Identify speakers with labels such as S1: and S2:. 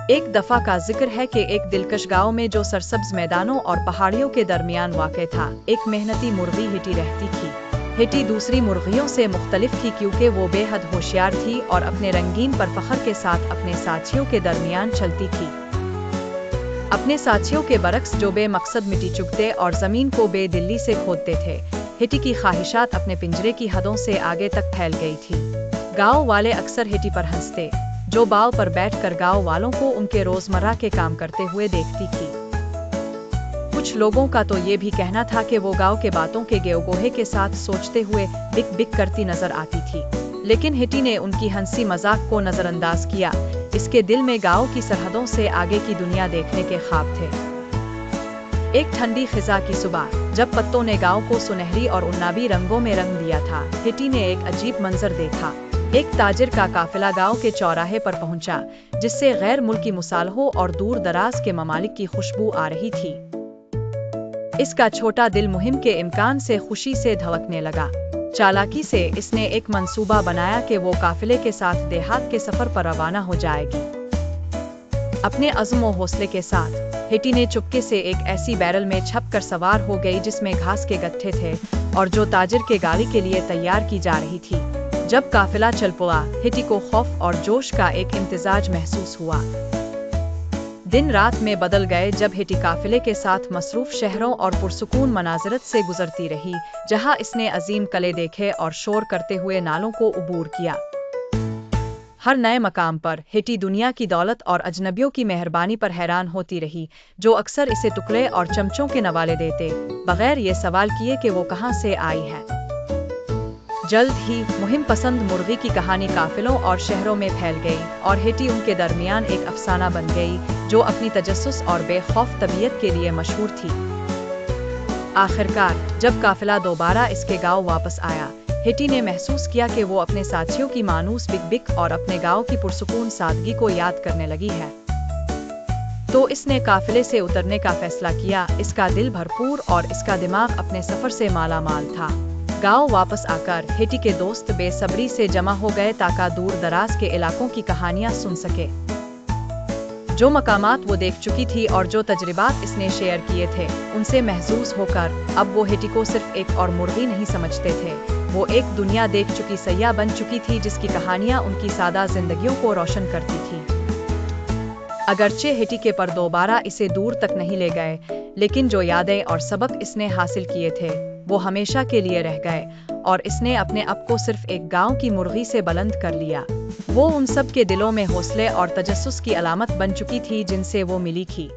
S1: एक दफा का जिक्र है कि एक दिलकश गांव में जो सरसब्ज मैदानों और पहाड़ियों के दरमियान वाक़ था, एक मेहनती मुर्गी हिटी रहती थी। हिटी दूसरी मुर्गियों से मुख्तलिफ थी क्योंकि वो बेहद होशियार थी और अपने रंगीन पर फख्र के साथ अपने साथियों के दरमियान चलती थी। अपने साथियों के बरक्स जो बेमकसद मिट्टी चुगते और जमीन को बेदिली से खोदते थे, हिटी की ख्वाहिशात अपने पिंजरे की हदों से आगे तक फैल गई थी। गाँव वाले अक्सर हिटी पर हंसते, जो बाव पर बैठकर गाँव वालों को उनके रोजमर्रा के काम करते हुए देखती थी। कुछ लोगों का तो ये भी कहना था कि वो गाँव के बातों के गेओगोहे के साथ सोचते हुए बिक बिक करती नजर आती थी, लेकिन हिटी ने उनकी हंसी मजाक को नजरअंदाज किया। इसके दिल में गाँव की सरहदों से आगे की दुनिया देखने के ख्वाब थे। एक ठंडी खिजा की सुबह, जब पत्तों ने गाँव को सुनहरी और उन्नाबी रंगों में रंग दिया था, हिटी ने एक अजीब मंजर देखा। एक ताजिर का काफिला गांव के चौराहे पर पहुंचा, जिससे गैर मुल्की मुसालहों और दूर दराज के ममालिक की खुशबू आ रही थी। इसका छोटा दिल मुहिम के इम्कान से खुशी से धड़कने लगा। चालाकी से इसने एक मंसूबा बनाया कि वो काफिले के साथ देहात के सफर पर रवाना हो जाएगी। अपने अज़्म और हौसले के साथ हिटी ने चुपके से एक ऐसी बैरल में छप कर सवार हो गई जिसमें घास के गट्ठे थे और जो ताजिर के गाड़ी के लिए तैयार की जा रही थी। जब काफिला चल पड़ा, हिटी को खौफ और जोश का एक इम्तिजाज महसूस हुआ। दिन रात में बदल गए जब हिटी काफिले के साथ मसरूफ शहरों और पुरसुकून मनाज़रत से गुजरती रही, जहां इसने अजीम किले देखे और शोर करते हुए नालों को उबूर किया। हर नए मकाम पर हिटी दुनिया की दौलत और अजनबियों की मेहरबानी पर हैरान होती रही, जो अक्सर इसे टुकड़े और चमचों के नवाले देते, बगैर ये सवाल किए कि वो कहाँ से आई है। जल्द ही मुहिम पसंद मुर्गी की कहानी काफिलों और शहरों में फैल गई और हिटी उनके दरमियान एक अफसाना बन गई, जो अपनी तजस्सुस और बेखौफ तबीयत के लिए मशहूर थी। आखिरकार जब काफिला दोबारा इसके गांव वापस आया, हिटी ने महसूस किया कि वो अपने साथियों की मानूस बिक बिक और अपने गांव की पुरसुकून सादगी को याद करने लगी है। तो इसने काफिले से उतरने का फैसला किया। इसका दिल भरपूर और इसका दिमाग अपने सफर से माला माल था। गांव वापस आकर हिटी के दोस्त बेसब्री से जमा हो गए ताकि दूर दराज के इलाकों की कहानियां सुन सके। जो मकामात वो देख चुकी थी और जो तजर्बात इसने शेयर किए थे, उनसे महसूस होकर अब वो हिटी को सिर्फ एक और मुर्गी नहीं समझते थे। वो एक दुनिया देख चुकी सैयाह बन चुकी थी जिसकी कहानियां उनकी सादा जिंदगियों को रोशन करती थी। अगरचे हिटी के पर दोबारा इसे दूर तक नहीं ले गए, लेकिन जो यादें और सबक इसने हासिल किए थे, वो हमेशा के लिए रह गए और इसने अपने आप को सिर्फ एक गांव की मुर्गी से बुलंद कर लिया। वो उन सब के दिलों में हौसले और तजस्सुस की अलामत बन चुकी थी जिनसे वो मिली थी।